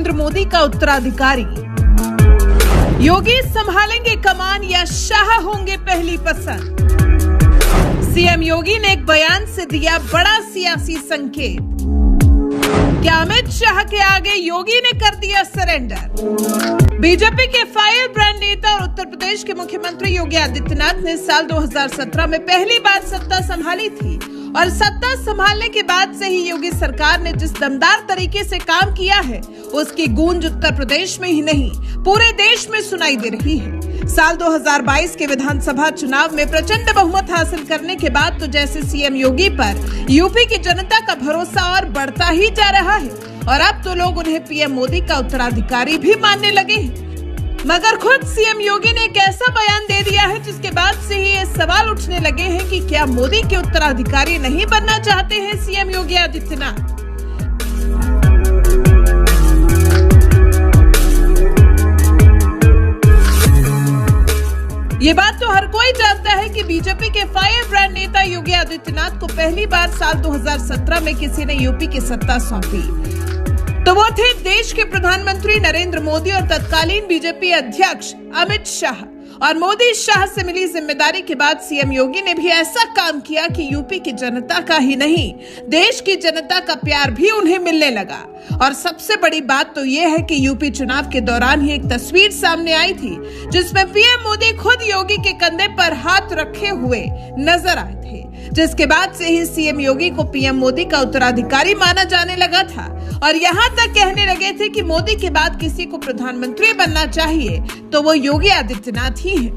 नरेंद्र मोदी का उत्तराधिकारी। योगी संभालेंगे कमान या शाह होंगे पहली पसंद? सीएम योगी ने एक बयान से दिया बड़ा सियासी संकेत। क्या अमित शाह के आगे योगी ने कर दिया सरेंडर? बीजेपी के फायर ब्रांड नेता और उत्तर प्रदेश के मुख्यमंत्री योगी आदित्यनाथ ने साल 2017 में पहली बार सत्ता संभाली थी और सत्ता संभालने के बाद से ही योगी सरकार ने जिस दमदार तरीके से काम किया है उसकी गूंज उत्तर प्रदेश में ही नहीं पूरे देश में सुनाई दे रही है। साल 2022 के विधानसभा चुनाव में प्रचंड बहुमत हासिल करने के बाद तो जैसे सीएम योगी पर यूपी की जनता का भरोसा और बढ़ता ही जा रहा है और अब तो लोग उन्हें पीएम मोदी का उत्तराधिकारी भी मानने लगे हैं। मगर खुद सीएम योगी ने एक ऐसा बयान दे दिया है जिसके बाद से ही ये सवाल उठने लगे हैं कि क्या मोदी के उत्तराधिकारी नहीं बनना चाहते हैं सीएम योगी आदित्यनाथ? ये बात तो हर कोई जानता है कि बीजेपी के फायर ब्रांड नेता योगी आदित्यनाथ को पहली बार साल 2017 में किसी ने यूपी की सत्ता सौंपी तो वो थे देश के प्रधानमंत्री नरेंद्र मोदी और तत्कालीन बीजेपी अध्यक्ष अमित शाह। और मोदी शाह से मिली जिम्मेदारी के बाद सीएम योगी ने भी ऐसा काम किया कि यूपी की जनता का ही नहीं देश की जनता का प्यार भी उन्हें मिलने लगा। और सबसे बड़ी बात तो ये है कि यूपी चुनाव के दौरान ही एक तस्वीर सामने आई थी जिसमें पीएम मोदी खुद योगी के कंधे पर हाथ रखे हुए नजर आए थे, जिसके बाद से ही सीएम योगी को पीएम मोदी का उत्तराधिकारी माना जाने लगा था और यहाँ तक कहने लगे थे कि मोदी के बाद किसी को प्रधानमंत्री बनना चाहिए तो वो योगी आदित्यनाथ ही है।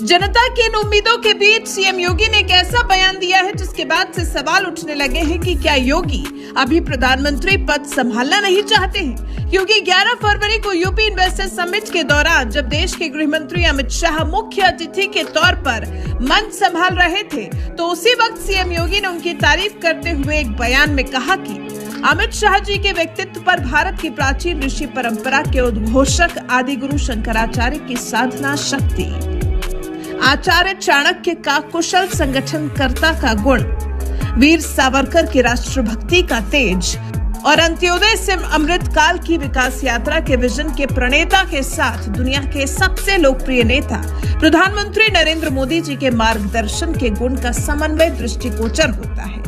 जनता की इन उम्मीदों के बीच सीएम योगी ने एक ऐसा बयान दिया है जिसके बाद से सवाल उठने लगे हैं कि क्या योगी अभी प्रधानमंत्री पद संभालना नहीं चाहते हैं, क्योंकि 11 फरवरी को यूपी इन्वेस्टर समिट के दौरान जब देश के गृह मंत्री अमित शाह मुख्य अतिथि के तौर पर मंच संभाल रहे थे तो उसी वक्त सीएम योगी ने उनकी तारीफ करते हुए एक बयान में कहा कि अमित शाह जी के व्यक्तित्व पर भारत की प्राचीन ऋषि परंपरा के उद्घोषक आदि गुरु शंकराचार्य की साधना शक्ति, आचार्य चाणक्य का कुशल संगठनकर्ता का गुण, वीर सावरकर की राष्ट्रभक्ति का तेज और अंत्योदय से अमृत काल की विकास यात्रा के विजन के प्रणेता के साथ दुनिया के सबसे लोकप्रिय नेता प्रधानमंत्री नरेंद्र मोदी जी के मार्गदर्शन के गुण का समन्वय दृष्टिगोचर होता है।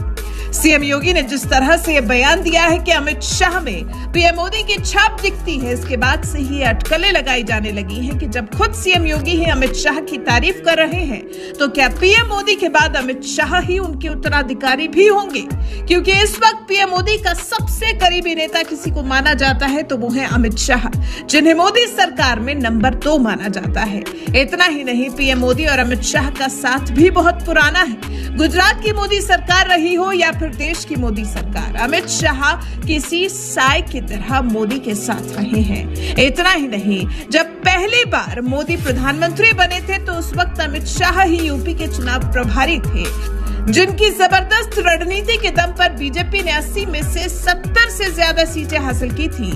सीएम योगी ने जिस तरह से यह बयान दिया है कि अमित शाह में पीएम मोदी की छाप दिखती है, इसके बाद से ही अटकलें लगाई जाने लगी हैं कि जब खुद सीएम योगी ही अमित शाह की तारीफ कर रहे हैं तो क्या पीएम मोदी के बाद अमित शाह ही उनके उत्तराधिकारी भी होंगे, क्योंकि इस वक्त पीएम मोदी का सबसे करीबी नेता किसी को माना जाता है तो वो है अमित शाह, जिन्हें मोदी सरकार में नंबर 2 माना जाता है। इतना ही नहीं, पीएम मोदी और अमित शाह का साथ भी बहुत पुराना है। गुजरात की मोदी सरकार रही हो या फिर देश की मोदी सरकार, अमित शाह किसी साय की तरह मोदी के साथ रहे हैं। इतना ही नहीं, जब पहली बार मोदी प्रधानमंत्री बने थे तो उस वक्त अमित शाह ही यूपी के चुनाव प्रभारी थे, जिनकी जबरदस्त रणनीति के दम पर बीजेपी ने 80 में से 70 से ज्यादा सीटें हासिल की थी।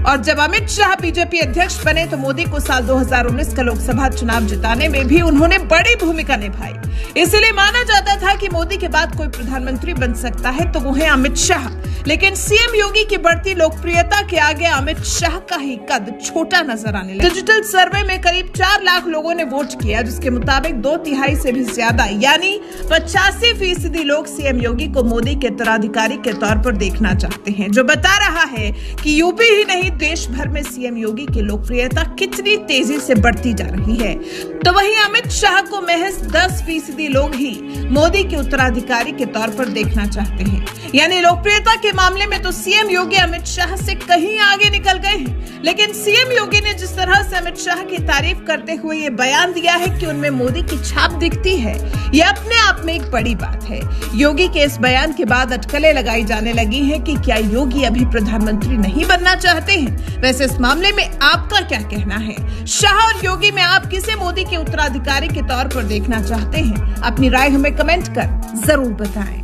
और जब अमित शाह बीजेपी अध्यक्ष बने तो मोदी को साल 2019 का लोकसभा चुनाव जिताने में भी उन्होंने बड़ी भूमिका निभाई। इसलिए माना जाता था कि मोदी के बाद कोई प्रधानमंत्री बन सकता है तो वो है अमित शाह। लेकिन सीएम योगी की बढ़ती लोकप्रियता के आगे अमित शाह का ही कद छोटा नजर आने लगा। डिजिटल सर्वे में करीब 4 लाख लोगों ने वोट किया, जिसके मुताबिक 2/3 से भी ज्यादा यानी 85% लोग सीएम योगी को मोदी के उत्तराधिकारी के तौर पर देखना चाहते हैं, जो बता रहा है कि यूपी ही नहीं देश भर में सीएम योगी की लोकप्रियता कितनी तेजी से बढ़ती जा रही है। तो वहीं अमित शाह को महज 10% लोग ही मोदी के उत्तराधिकारी के तौर पर देखना चाहते हैं। यानी लोकप्रियता के मामले में तो सीएम योगी अमित शाह से कहीं आगे निकल गए हैं। लेकिन सीएम योगी ने जिस तरह से अमित शाह की तारीफ करते हुए ये बयान दिया है कि उनमें मोदी की छाप दिखती है, यह अपने आप में एक बड़ी बात है। योगी के इस बयान के बाद अटकलें लगाई जाने लगी हैं कि क्या योगी अभी प्रधानमंत्री नहीं बनना चाहते हैं। वैसे इस मामले में आपका क्या कहना है? शाह और योगी में आप किसे मोदी के उत्तराधिकारी के तौर पर देखना चाहते हैं? अपनी राय हमें कमेंट कर जरूर बताएं।